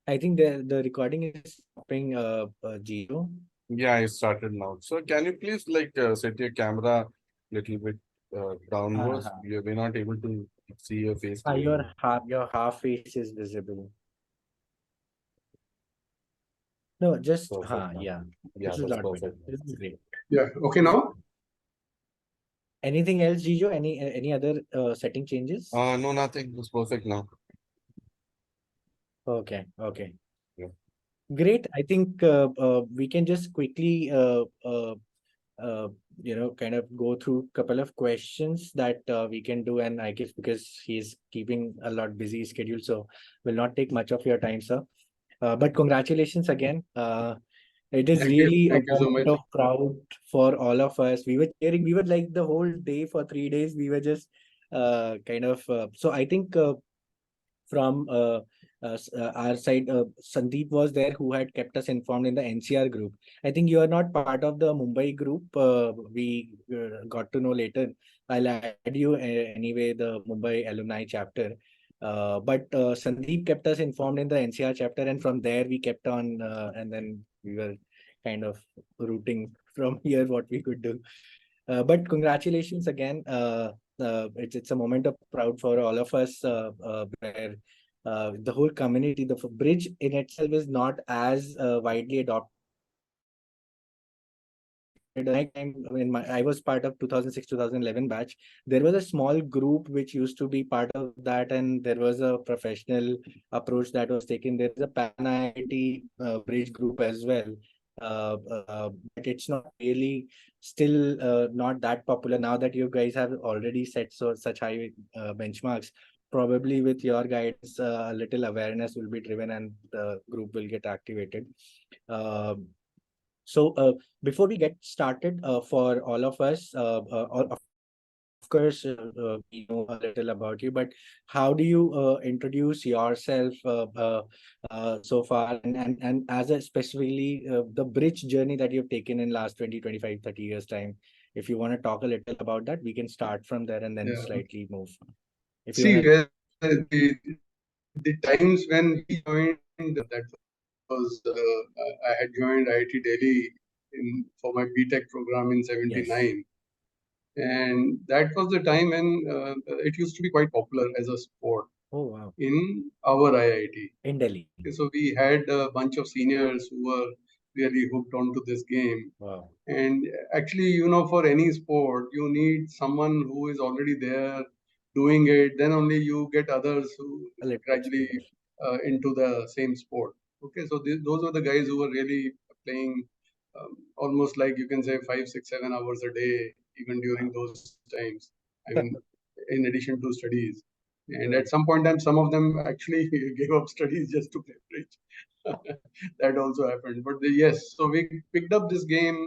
I think the recording is stopping, Gio. Yeah, it started now. So can you please set your camera little bit downwards? Uh-huh. We're not able to see your face clearly. Your half face is visible. No, just Perfect now. yeah. Yeah, This is a that's lot better. perfect. This is great. Yeah. Okay. Now. Anything else, Gio? Any other setting changes? No, nothing. It's perfect now. Okay, okay. Yeah. Great. I think we can just quickly uh, kind of go through a couple of questions that we can do. And I guess because he's keeping a lot busy schedule, so will not take much of your time, sir. But congratulations again. It is Thank you. really a Thank you so moment much. of proud for all of us. We were cheering. We were like the whole day for 3 days. We were just kind of. So I think from our side, Sandeep was there who had kept us informed in the NCR group. I think you are not part of the Mumbai group. We got to know later. I'll add you anyway, the Mumbai alumni chapter. But Sandeep kept us informed in the NCR chapter, and from there we kept on, and then we were kind of rooting from here what we could do. But congratulations again. It's a moment of proud for all of us, where the whole community, the bridge in itself is not as widely adopted as it used to be. My time when I was part of 2006 2011 batch, there was a small group which used to be part of that, and there was a professional approach that was taken. There is a pan IIT bridge group as well, but it's not really still not that popular now that you guys have already set such high benchmarks. Probably with your guidance, a little awareness will be driven and the group will get activated. Um so before we get started, for all of us, of course, we know a little about you, but how do you introduce yourself so far, and as a specifically the bridge journey that you've taken in last 20, 25, 30 years time? If you want to talk a little about that, we can start from there and then Yeah. slightly move. If you See, want to. the times when we joined, that was I had joined IIT Delhi for my BTech program in Yes. '79, and that was the time when it used to be quite popular as a sport Oh, wow. in our IIT. In Delhi. Okay, so we had a bunch of seniors who were really hooked onto this game. Wow. And actually, for any sport, you need someone who is already there doing it. Then only you get others who A little gradually exposure. into the same sport. Okay, so those were the guys who were really playing almost like you can say 5, 6, 7 hours a day, even during those times. I mean, in addition to studies. And at Right. some point in time, some of them actually gave up studies just to play bridge. That also happened. But yes, so we picked up this game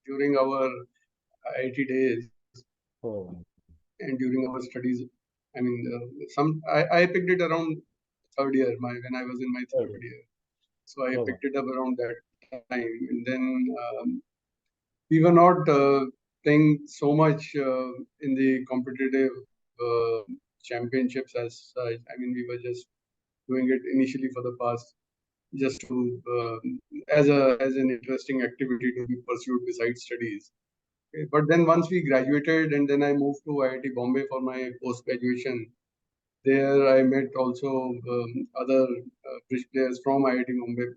during our IIT days Oh, and during our studies. I mean, I picked it around third year, when I was in my third okay. year. So I Oh, wow. picked it up around that time, and then we were not playing so much in the competitive championships as such. I mean, we were just doing it initially for the past, just to as an interesting activity to be pursued besides studies. Okay, but then once we graduated, and then I moved to IIT Bombay for my post graduation. There I met also other bridge players from IIT Bombay.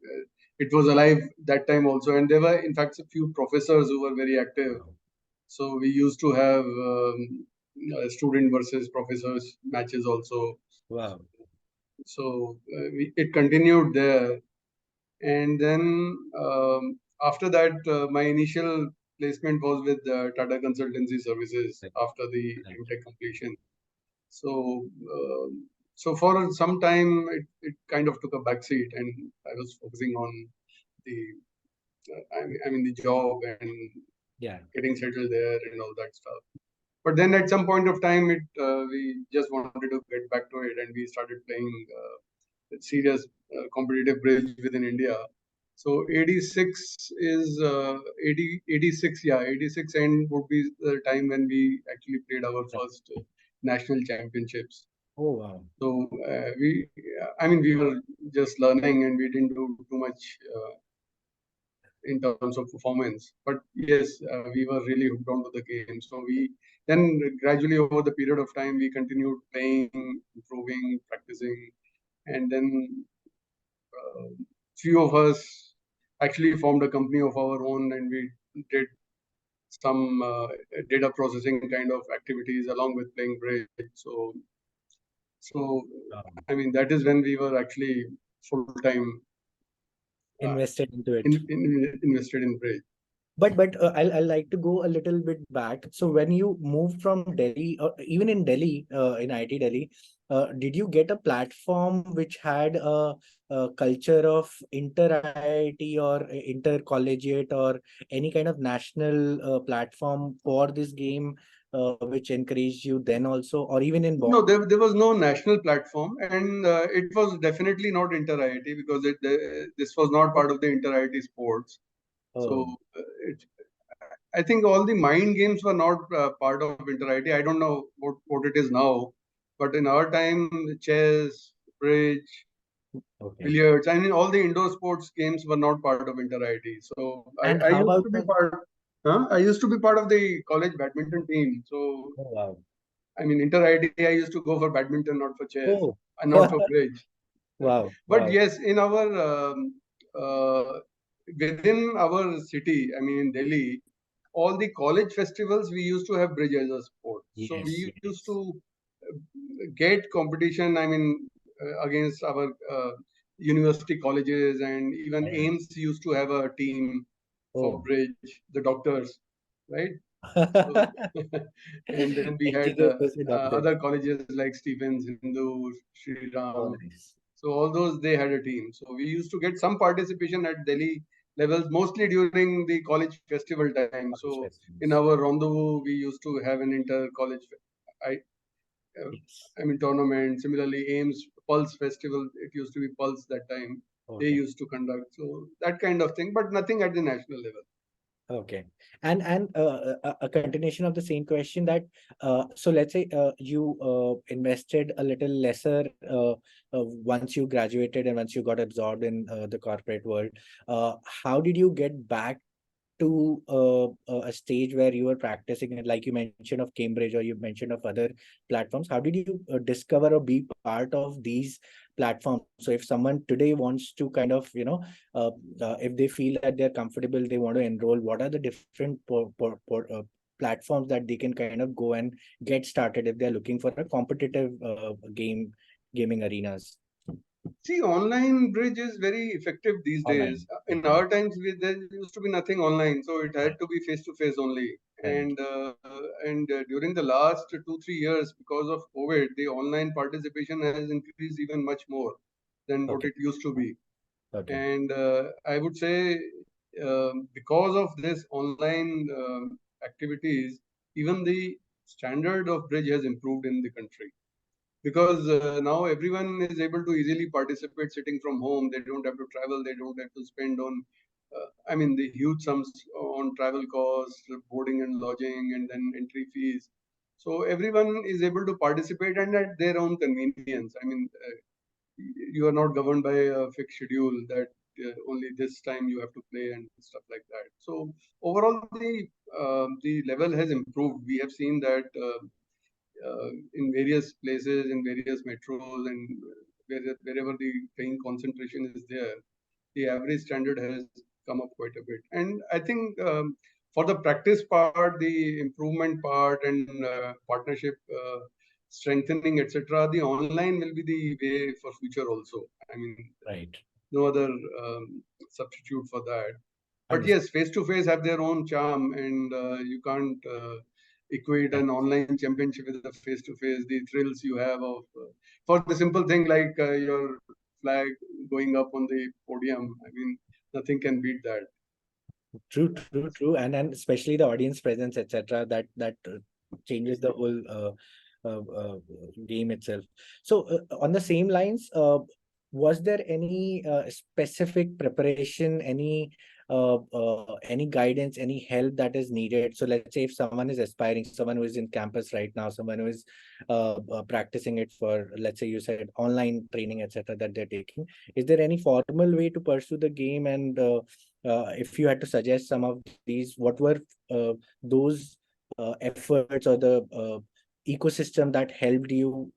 It was alive that time also, and there were in fact a few professors who were very active. Wow. So we used to have student versus professors matches also. Wow. So it continued there. And then after that, my initial placement was with Tata Consultancy Services Right. after the Right. MTech completion. So, so for some time, it kind of took a backseat, and I was focusing on the, I mean, the job and Yeah. getting settled there and all that stuff. But then at some point of time, we just wanted to get back to it, and we started playing serious competitive bridge within India. So 86 is 80, 86, yeah, 86 end would be the time when we actually played our Right. first national championships. Oh, wow. So I mean, we were just learning, and we didn't do too much in terms of performance. But yes, we were really hooked onto the game. So we then gradually over the period of time, we continued playing, improving, practicing, and then few of us actually formed a company of our own, and we did some data processing kind of activities along with playing bridge. So I mean, that is when we were actually full time Invested into it. invested in bridge. But I'll like to go a little bit back. So when you moved from Delhi, or even in Delhi, in IT Delhi, did you get a platform which had a culture of inter-IIT or inter-collegiate or any kind of national platform for this game, which encouraged you then also, or even in No, there was no national platform, and it was definitely not inter-IIT because this was not part of the inter-IIT sports. So I think all the mind games were not part of inter-IIT. I don't know what it is now, but in our time, chess, bridge, billiards, I mean, all the indoor sports games were not part of inter-IIT. So And I how used about to be part. I used to be part of the college badminton team. So Oh, wow. I mean, inter-IIT, I used to go for badminton, not for chess, Oh, and not for bridge. wow. But Wow. yes, in our within our city, I mean in Delhi, all the college festivals we used to have bridge as a sport. So Yes, we used yes. to get competition. I mean, against our university colleges, and even Yeah. AIMS used to have a team for Oh. bridge, the doctors, right? So, and then we had Engineer versus doctor. other colleges like Stephens, Hindu, Sri Oh, Ram. nice. So all those, they had a team. So we used to get some participation at Delhi levels, mostly during the college festival time. College So in festivals. our rendezvous, we used to have an inter college, I, Yes. I mean tournament. Similarly, AIMS Pulse Festival, it used to be Pulse that time. They Okay. used to conduct. So that kind of thing, but nothing at the national level. Okay. And a continuation of the same question that so let's say you invested a little lesser once you graduated and once you got absorbed in the corporate world. How did you get back to a stage where you were practicing it, like you mentioned of Cambridge or you mentioned of other platforms? How did you discover or be part of these platforms? So if someone today wants to kind of, if they feel that they're comfortable, they want to enroll, what are the different platforms that they can kind of go and get started if they're looking for a competitive gaming arenas? See, online bridge is very effective these Online. days. In Okay. our times, there used to be nothing online, so it had Right. to be face to face only. Right. And during the last 2-3 years, because of COVID, the online participation has increased even much more than what Okay. it used to be. Okay. And I would say, because of this online activities, even the standard of bridge has improved in the country, because now everyone is able to easily participate sitting from home. They don't have to travel. They don't have to spend on, I mean, the huge sums on travel costs, boarding and lodging, and then entry fees. So everyone is able to participate and at their own convenience. I mean, you are not governed by a fixed schedule that only this time you have to play and stuff like that. So overall, the level has improved. We have seen that. In various places, in various metros, and wherever the paying concentration is there, the average standard has come up quite a bit. And I think for the practice part, the improvement part, and partnership strengthening, etc., the online will be the way for future also. I mean, Right. no other substitute for that. But Understood. yes, face to face have their own charm, and you can't equate an online championship with a face to face. The thrills you have of, for the simple thing like your flag going up on the podium. I mean, nothing can beat that. True, true, true, and especially the audience presence, etc. That changes the whole game itself. So on the same lines, was there any specific preparation, any any guidance, any help that is needed? So let's say if someone is aspiring, someone who is in campus right now, someone who is practicing it for, let's say you said online training, etc., that they're taking, is there any formal way to pursue the game? And if you had to suggest some of these, what were those efforts or the ecosystem that helped you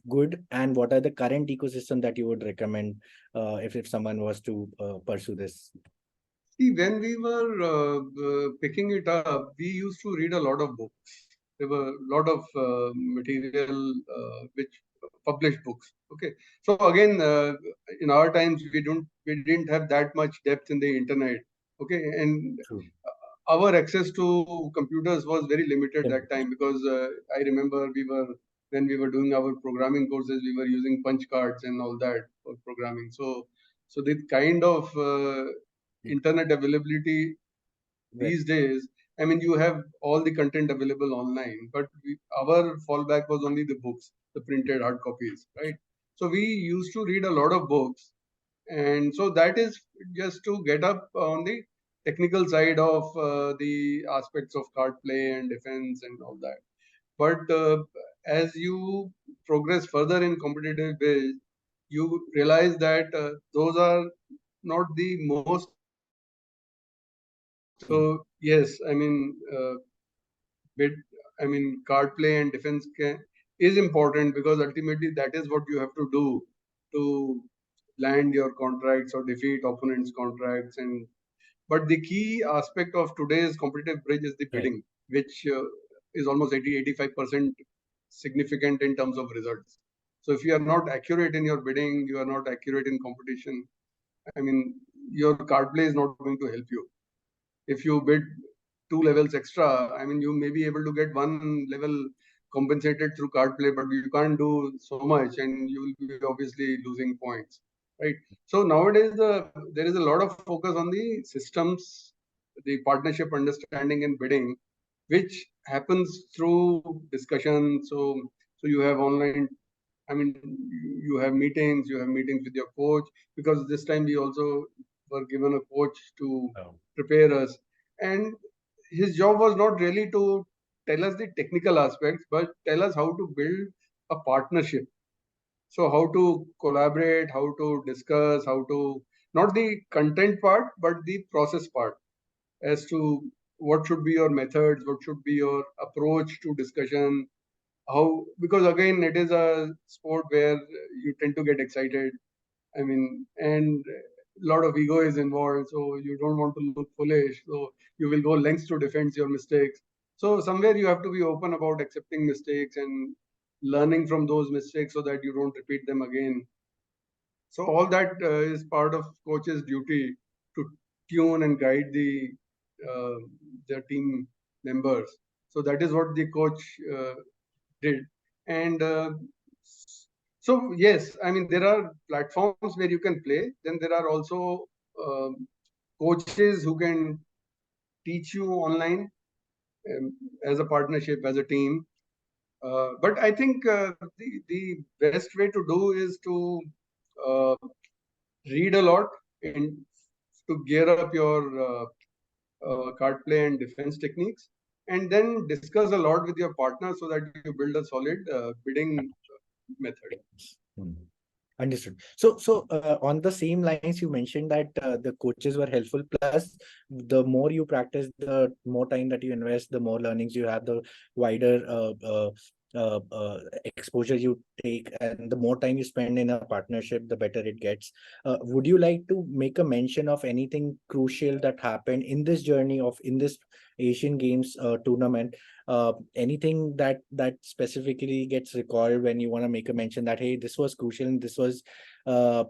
good, and what are the current ecosystem that you would recommend if someone was to pursue this? See, when we were picking it up, we used to read a lot of books. There were a lot of material, which published books. Okay, so again, in our times, we didn't have that much depth in the internet. Okay, and True. our access to computers was very limited that time, because I remember when we were doing our programming courses, we were using punch cards and all that for programming. So the kind of internet availability these days, I mean, you have all the content available online, but our fallback was only the books, the printed hard copies, right? So we used to read a lot of books, and so that is just to get up on the technical side of the aspects of card play and defense and all that. But as you progress further in competitive base, you realize that those are not the most so yes, I mean, bit, I mean, card play and defense is important, because ultimately that is what you have to do to land your contracts or defeat opponents' contracts. And but the key aspect of today's competitive bridge is the Right. bidding, which is almost 80-85% significant in terms of results. So if you are not accurate in your bidding, you are not accurate in competition. I mean, your card play is not going to help you. If you bid 2 levels extra, I mean, you may be able to get 1 level compensated through card play, but you can't do so much, and you will be obviously losing points, right? So nowadays, there is a lot of focus on the systems, the partnership understanding and bidding, which happens through discussion. So you have online, I mean, you have meetings with your coach, because this time we also were given a coach to prepare us. And his job was not really to tell us the technical aspects, but tell us how to build a partnership. So how to collaborate, how to discuss, how to, not the content part, but the process part, as to what should be your methods, what should be your approach to discussion, how, because again, it is a sport where you tend to get excited. I mean, and a lot of ego is involved, so you don't want to look foolish. So you will go lengths to defend your mistakes. So somewhere you have to be open about accepting mistakes and learning from those mistakes so that you don't repeat them again. So all that is part of coach's duty, to tune and guide uh, their team members. So that is what the coach did. And so, yes, I mean, there are platforms where you can play. Then there are also coaches who can teach you online, as a partnership, as a team. But I think the best way to do is to uh, read a lot and to gear up your card play and defense techniques, and then discuss a lot with your partner so that you build a solid bidding method. Hmm. Understood. So on the same lines, you mentioned that the coaches were helpful. Plus, the more you practice, the more time that you invest, the more learnings you have, the wider exposure you take, and the more time you spend in a partnership, the better it gets. Would you like to make a mention of anything crucial that happened in this journey of in this Asian Games tournament? Anything that specifically gets recalled when you want to make a mention that, hey, this was crucial and this was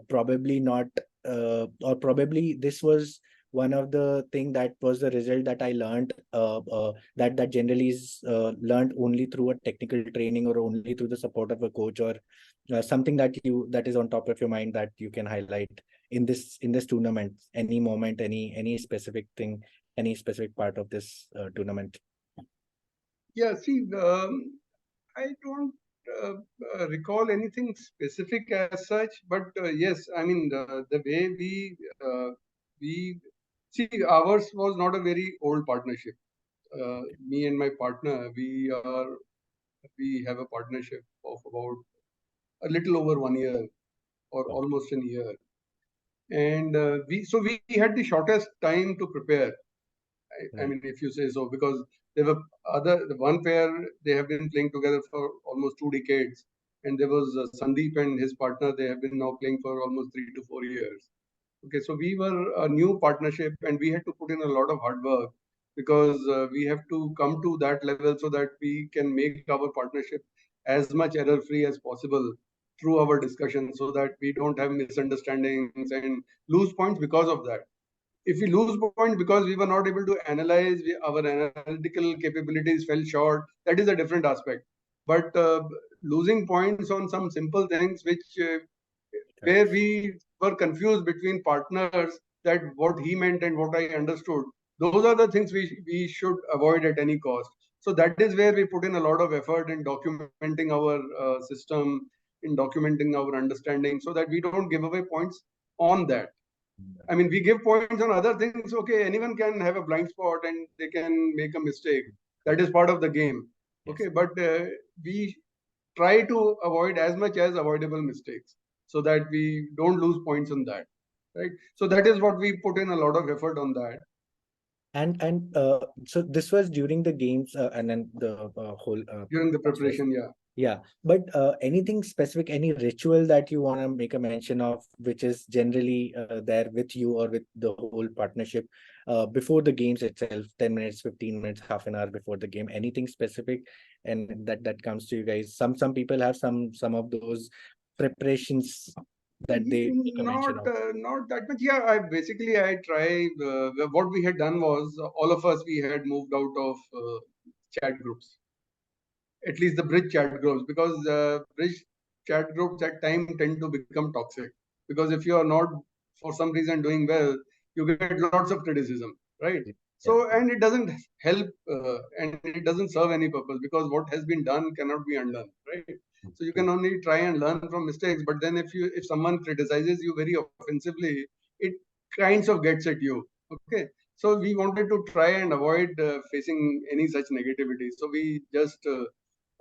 probably not or probably this was one of the thing that was the result that I learned, that generally is learned only through a technical training or only through the support of a coach, or something that is on top of your mind that you can highlight in this tournament? Any moment, any specific thing, any specific part of this tournament? Yeah, see, I don't uh, recall anything specific as such, but yes, I mean, the way we See, ours was not a very old partnership. Me and my partner, we have a partnership of about a little over 1 year or almost a year. And we had the shortest time to prepare. I mean, if you say so, because there were the one pair, they have been playing together for almost 2 decades. And there was Sandeep and his partner, they have been now playing for almost 3 to 4 years. Okay, so we were a new partnership and we had to put in a lot of hard work because we have to come to that level so that we can make our partnership as much error free as possible through our discussion so that we don't have misunderstandings and lose points because of that. If we lose points because we were not able to analyze, our analytical capabilities fell short, that is a different aspect. But losing points on some simple things which where we were confused between partners that what he meant and what I understood. Those are the things we should avoid at any cost. So that is where we put in a lot of effort in documenting our system, in documenting our understanding, so that we don't give away points on that. I mean, we give points on other things. Okay, anyone can have a blind spot and they can make a mistake. That is part of the game. Okay, but we try to avoid as much as avoidable mistakes so that we don't lose points on that, right? So that is what we put in a lot of effort on that. And so this was during the games and then the whole During the preparation, yeah. Yeah, but anything specific, any ritual that you want to make a mention of, which is generally there with you or with the whole partnership before the games itself, 10 minutes, 15 minutes, half an hour before the game, anything specific and that comes to you guys? Some people have some of those preparations that they make a mention of. Not that much. Yeah, I try. What we had done was all of us we had moved out of chat groups, at least the bridge chat groups, because bridge chat groups at time tend to become toxic. Because if you are not for some reason doing well, you get lots of criticism, right? So, and it doesn't help and it doesn't serve any purpose because what has been done cannot be undone, right? So you can only try and learn from mistakes. But then if someone criticizes you very offensively, it kinds of gets at you. Okay. So we wanted to try and avoid facing any such negativity. So we just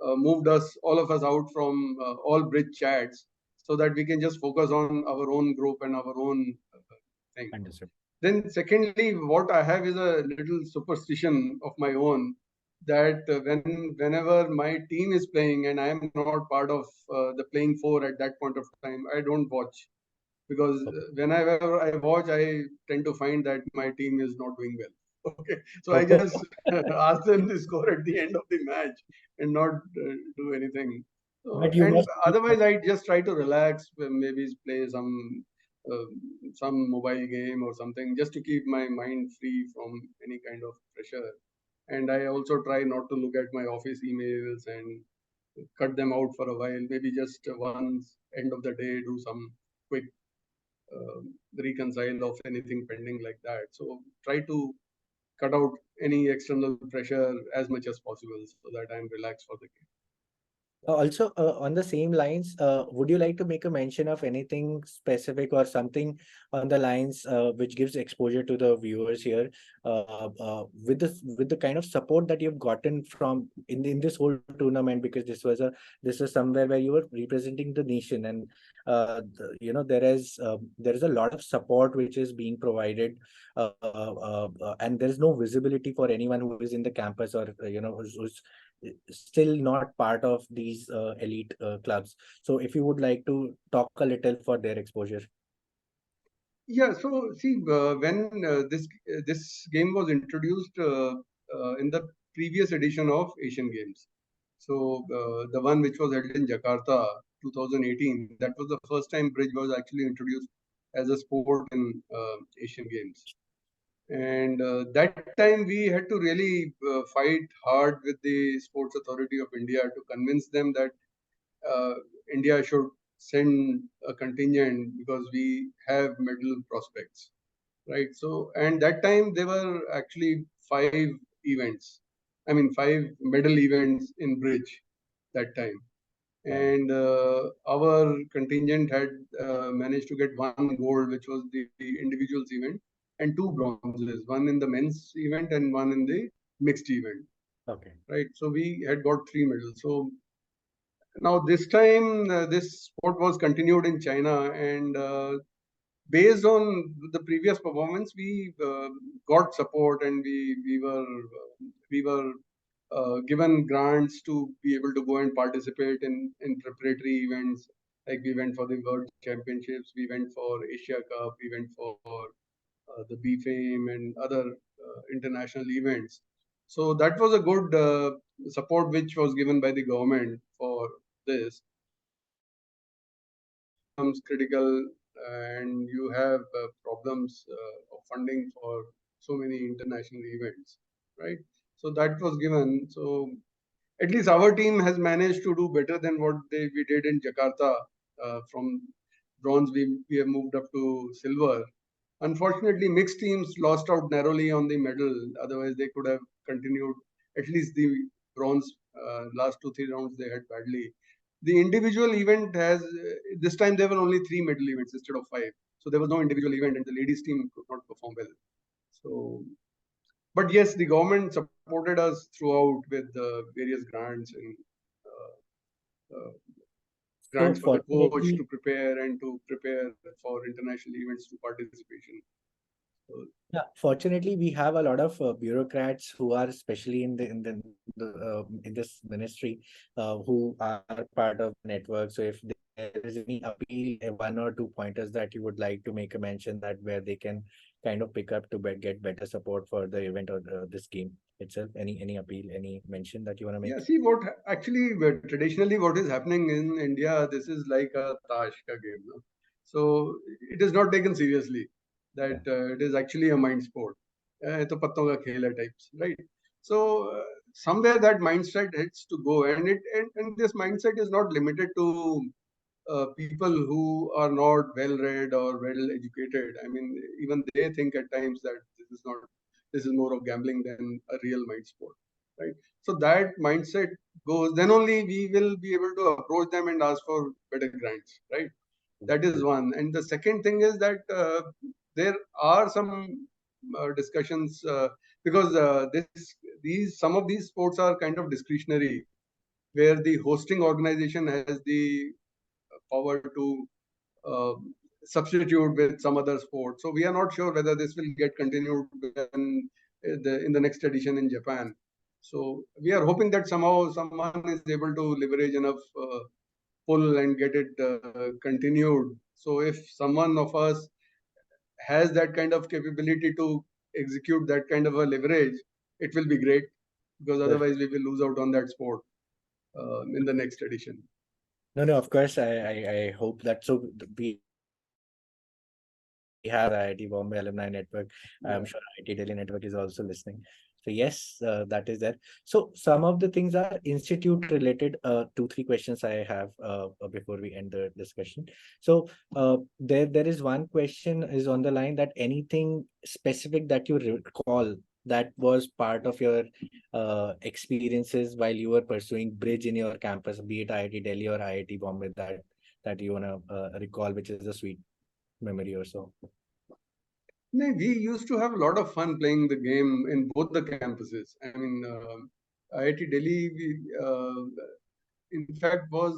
moved all of us out from all bridge chats so that we can just focus on our own group and our own thing. Understood. Then secondly, what I have is a little superstition of my own that whenever my team is playing and I am not part of the playing four at that point of time, I don't watch because whenever I watch, I tend to find that my team is not doing well. Okay, so I just ask them to score at the end of the match and not do anything. But you And must otherwise, I just try to relax, maybe play uh, some mobile game or something, just to keep my mind free from any kind of pressure. And I also try not to look at my office emails and cut them out for a while. Maybe just once end of the day, do some quick reconcile of anything pending like that. So try to cut out any external pressure as much as possible so that I'm relaxed for the game. Also, on the same lines, would you like to make a mention of anything specific or something on the lines which gives exposure to the viewers here, with the kind of support that you've gotten from in this whole tournament? Because this was somewhere where you were representing the nation, and there is a lot of support which is being provided, and there is no visibility for anyone who is in the campus or who's still not part of these elite clubs. So if you would like to talk a little for their exposure. Yeah, so see, when this game was introduced in the previous edition of Asian Games, so the one which was held in Jakarta 2018, that was the first time bridge was actually introduced as a sport in Asian Games. And that time we had to really fight hard with the Sports Authority of India to convince them that uh, India should send a contingent because we have medal prospects, right? So, and that time there were actually 5 events. I mean, 5 medal events in bridge that time. And our contingent had managed to get one gold, which was the individuals event. and 2 bronzes, one in the men's event and one in the mixed event. Okay. Right. So we had got 3 medals. So now this time this sport was continued in China, and based on the previous performance, we got support, and we were given grants to be able to go and participate in preparatory events. Like we went for the World Championships, we went for Asia Cup, we went for the BFAME and other international events. So that was a good support which was given by the government for this. Becomes critical, and you have problems of funding for so many international events, right? So that was given. So at least our team has managed to do better than what we did in Jakarta. From bronze, we have moved up to silver. Unfortunately, mixed teams lost out narrowly on the medal. Otherwise, they could have continued at least the bronze. Last 2-3 rounds they had badly. The individual event has this time there were only 3 medal events instead of 5. So there was no individual event, and the ladies team could not perform well. So, but yes, the government supported us throughout with various grants and grants for the coach to prepare and to prepare for international events to participation. So, yeah, fortunately, we have a lot of bureaucrats who are especially in this ministry, who are part of the network. So if there is any appeal, 1 or 2 pointers that you would like to make a mention that where they can kind of pick up to get better support for the event or this game itself, any appeal, any mention that you want to make? yeah, see what actually traditionally what is happening in India, this is like a tash ka game. No? So it is not taken seriously that it is actually a mind sport. To patton ka khel hai types, right? So somewhere that mindset has to go, and and this mindset is not limited to people who are not well read or well educated. I mean, even they think at times that this is more of gambling than a real mind sport, right? So that mindset goes, then only we will be able to approach them and ask for better grants, right? That is one. And the second thing is that there are some discussions because these some of these sports are kind of discretionary, where the hosting organization has the power to uh, substitute with some other sport. So we are not sure whether this will get continued in the next edition in Japan. So we are hoping that somehow someone is able to leverage enough pull and get it continued. So if someone of us has that kind of capability to execute that kind of a leverage, it will be great, because otherwise we will lose out on that sport in the next edition. No, of course, I hope that. So we have IIT Bombay Alumni Network. I'm sure IIT Delhi Network is also listening. So yes, that is there. So some of the things are institute related. 2-3 questions I have before we end the discussion. So there is one question is on the line, that anything specific that you recall that was part of your experiences while you were pursuing bridge in your campus, be it IIT Delhi or IIT Bombay, that you wanna recall, which is a sweet memory or so? No, we used to have a lot of fun playing the game in both the campuses. I mean, IIT Delhi, in fact, was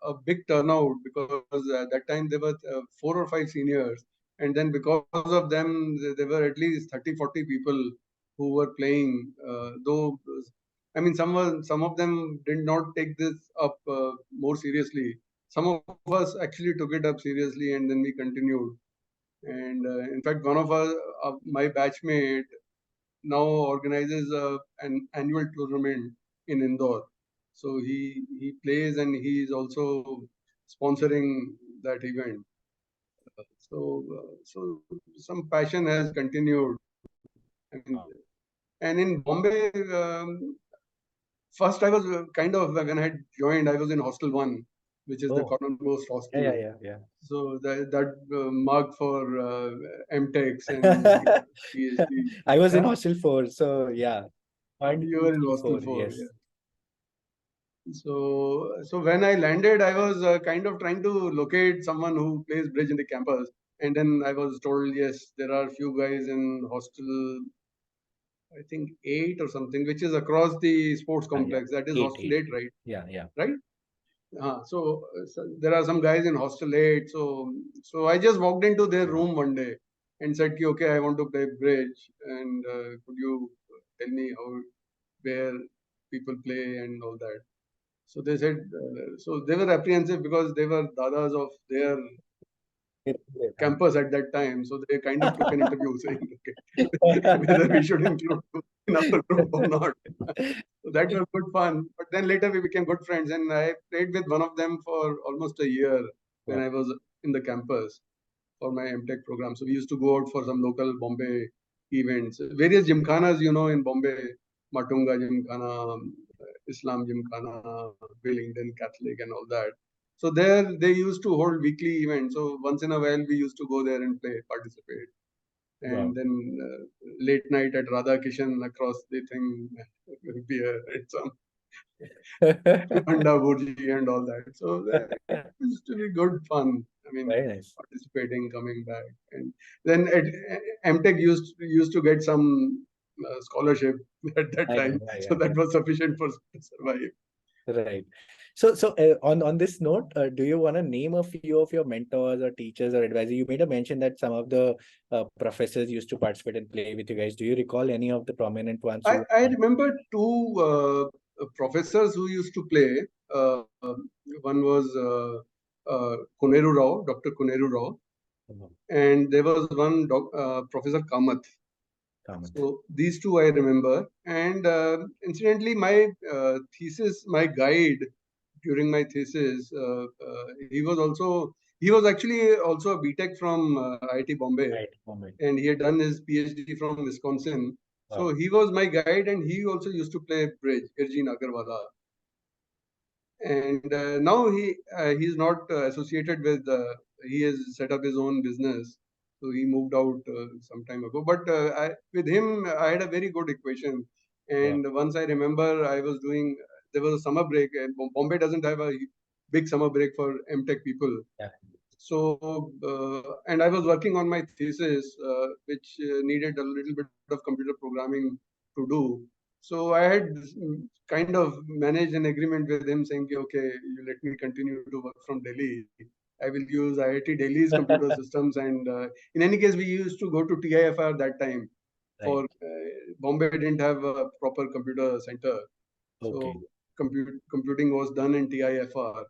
a big turnout, because at that time there were 4 or 5 seniors, and then because of them, there were at least 30-40 people who were playing. Though, I mean, some of them did not take this up more seriously. Some of us actually took it up seriously, and then we continued. And in fact, one of my batchmate now organizes an annual tournament in Indore. So he plays, and he is also sponsoring that event. So some passion has continued. I mean, and in Bombay, first I was kind of, when I had joined, I was in Hostel 1, which is the cornermost hostel. Yeah. So that marked for MTechs and PhD. I was in Hostel 4, so yeah. You were in Hostel 4, yes. yeah. So when I landed, I was kind of trying to locate someone who plays bridge in the campus. And then I was told, yes, there are few guys in hostel, I think 8 or something, which is across the sports complex. That is hostel 8, right? Yeah. Right? So there are some guys in hostel 8. So I just walked into their room one day and said, okay, I want to play bridge. And could you tell me where people play and all that? So they said, so they were apprehensive because they were dadas of their campus at that time. So they kind of took an interview saying, okay, whether we should include you in our group or not. So that was good fun. But then later we became good friends, and I played with one of them for almost a year when I was in the campus for my MTech program. So we used to go out for some local Bombay events, various gymkhanas, in Bombay, Matunga Gymkhana, Islam Gymkhana, Wellington Catholic, and all that. So there they used to hold weekly events. So once in a while we used to go there and play, participate. And then late night at Radha Kishan across the thing, beer and some anda burji and all that. So that used to be good fun. I mean, Very nice. participating, coming back, and then at MTech used to get some scholarship at that time, so that was sufficient for to survive. Right. So on this note, do you want to name a few of your mentors or teachers or advisors? You made a mention that some of the professors used to participate and play with you guys. Do you recall any of the prominent ones? I remember two professors who used to play. One was Koneru Rao, Dr. Koneru Rao, and there was one Professor Kamath. So these two I remember. And incidentally, my thesis, my guide during my thesis, he was actually also a BTech from IIT Bombay, and he had done his PhD from Wisconsin. So he was my guide, and he also used to play bridge, Irjeen Agarwala. And now he's not associated with. He has set up his own business, so he moved out some time ago. But with him, I had a very good equation. And once I remember, I was doing. There was a summer break, and Bombay doesn't have a big summer break for MTech people. So, and I was working on my thesis, which needed a little bit of computer programming to do. So I had kind of managed an agreement with him saying, okay, you let me continue to work from Delhi. I will use IIT Delhi's computer systems. And in any case, we used to go to TIFR that time. For Bombay didn't have a proper computer center. So computing was done in TIFR.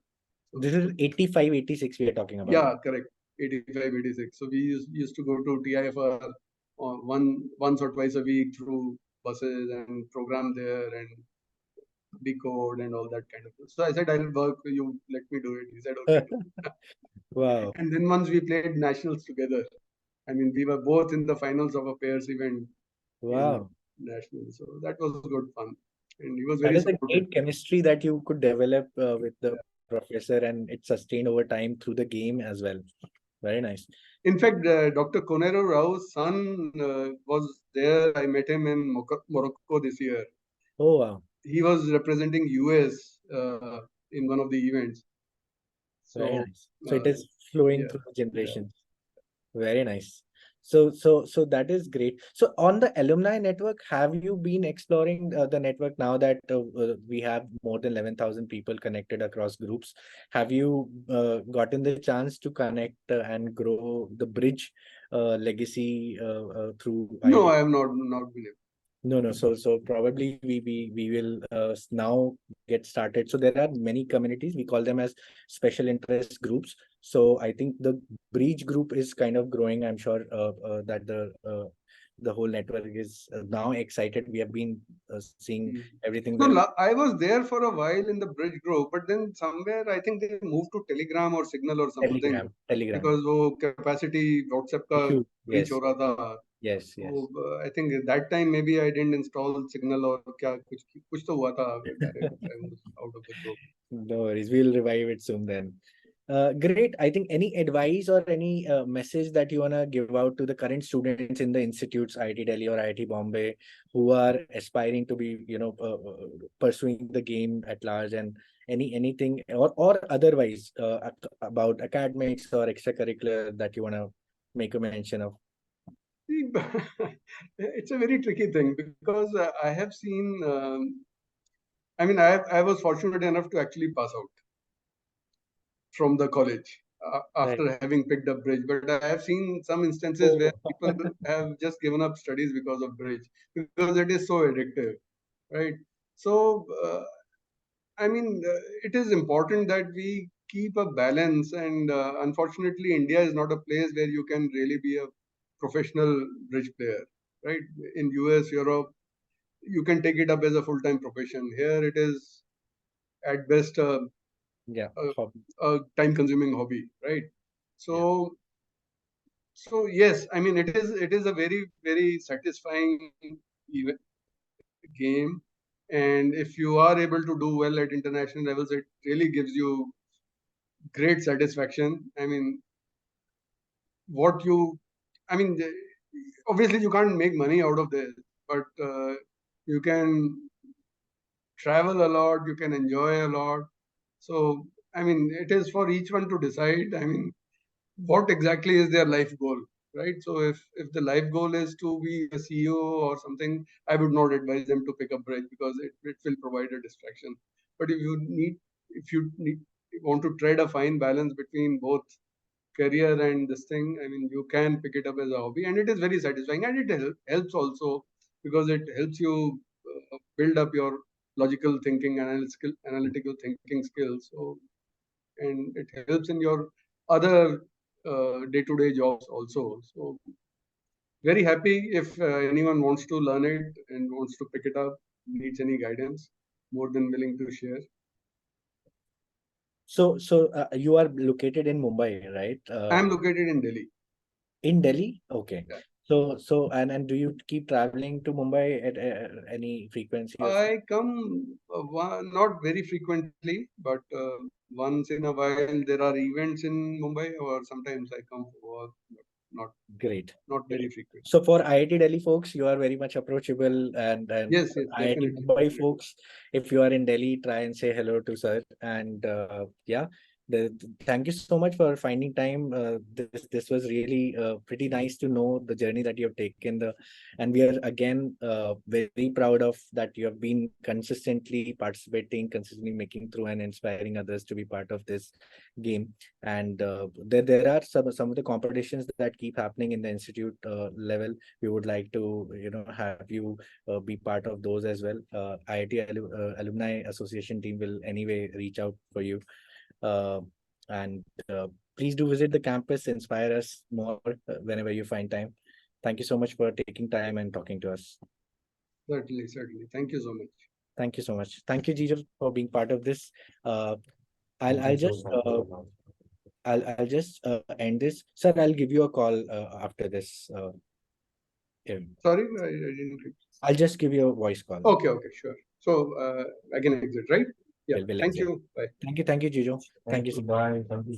This is 85, 86 we are talking about. Yeah, correct. 85, 86. So we used to go to TIFR once or twice a week through buses and program there and decode and all that kind of stuff. So I said, I'll work, you let me do it. He said, okay. Wow. And then once we played nationals together. I mean, we were both in the finals of a pairs event. Wow. Nationals. So that was good fun. And he was very supportive. That is a great chemistry that you could develop with the professor, and it sustained over time through the game as well. Very nice. In fact, Dr. Koneru Rao's son was there. I met him in Morocco this year. Oh, wow. He was representing US in one of the events. So, very nice. So it is flowing through the generations. Very nice. So that is great. So on the alumni network, have you been exploring the network now that we have more than 11,000 people connected across groups? Have you gotten the chance to connect and grow the bridge legacy through? No, I have not been able. No. So probably we will now get started. So there are many communities. We call them as special interest groups. So I think the Breach group is kind of growing. I'm sure that the whole network is now excited. We have been seeing everything. No, I was there for a while in the Bridge group, but then somewhere I think they moved to Telegram or Signal or something. Telegram. Because capacity WhatsApp ka reach ho raha tha. Yes. So, I think at that time maybe I didn't install Signal or kya kuch to hua tha. I was out of the group. No worries, we'll revive it soon then. Great. I think any advice or any message that you want to give out to the current students in the institutes, IIT Delhi or IIT Bombay, who are aspiring to be, pursuing the game at large, and anything or otherwise about academics or extracurricular that you want to make a mention of? It's a very tricky thing because I have seen. I was fortunate enough to actually pass out from the college Right. after having picked up bridge. But I have seen some instances where Oh. people have just given up studies because of bridge, because it is so addictive, right? So, it is important that we keep a balance. And unfortunately, India is not a place where you can really be a professional bridge player, right? In US, Europe, you can take it up as a full-time profession. Here, it is at best Yeah. a, Hobby. a time-consuming hobby, right? So, so yes, it is a very, very satisfying even game. And if you are able to do well at international levels, it really gives you great satisfaction. What you, I mean, the- Obviously you can't make money out of this, but you can travel a lot, you can enjoy a lot. So, it is for each one to decide. What exactly is their life goal, right? So if the life goal is to be a CEO or something, I would not advise them to pick up bridge because it will provide a distraction. But if you need, want to tread a fine balance between both career and this thing, you can pick it up as a hobby, and it is very satisfying, and it helps also because it helps you build up your logical thinking, analytical thinking skills. So, and it helps in your other day-to-day jobs also. So very happy if anyone wants to learn it and wants to pick it up, needs any guidance, more than willing to share. So you are located in Mumbai, right? I am located in Delhi. In Delhi? Okay. Yeah. And do you keep traveling to Mumbai at any frequency or so? I come not very frequently, but once in a while there are events in Mumbai, or sometimes I come for work, but Great. not very Great. frequent. So for IIT Delhi folks, you are very much approachable, and Yes, yes, IIT definitely. Mumbai folks, if you are in Delhi, try and say hello to sir. And yeah, thank you so much for finding time. This was really pretty nice to know the journey that you have taken. And we are again very proud of that you have been consistently participating, consistently making through and inspiring others to be part of this game. And there are some of the competitions that keep happening in the institute level. We would like to have you be part of those as well. IIT Alumni Association team will anyway reach out for you. uh, and please do visit the campus, inspire us more whenever you find time. Thank you so much for taking time and talking to us. Certainly, certainly. Thank you so much. Thank you so much. Thank you, Jijo, for being part of this. uh, Thank I'll you so just much for the love. end this, sir. I'll give you a call after this. Sorry, I didn't. I'll just give you a voice call. Okay, okay, sure. So I can exit, right? Yeah. We'll Thank exit. you. Bye. Thank you, Jijo. Thank Thank you you. so much. Bye. Thank you.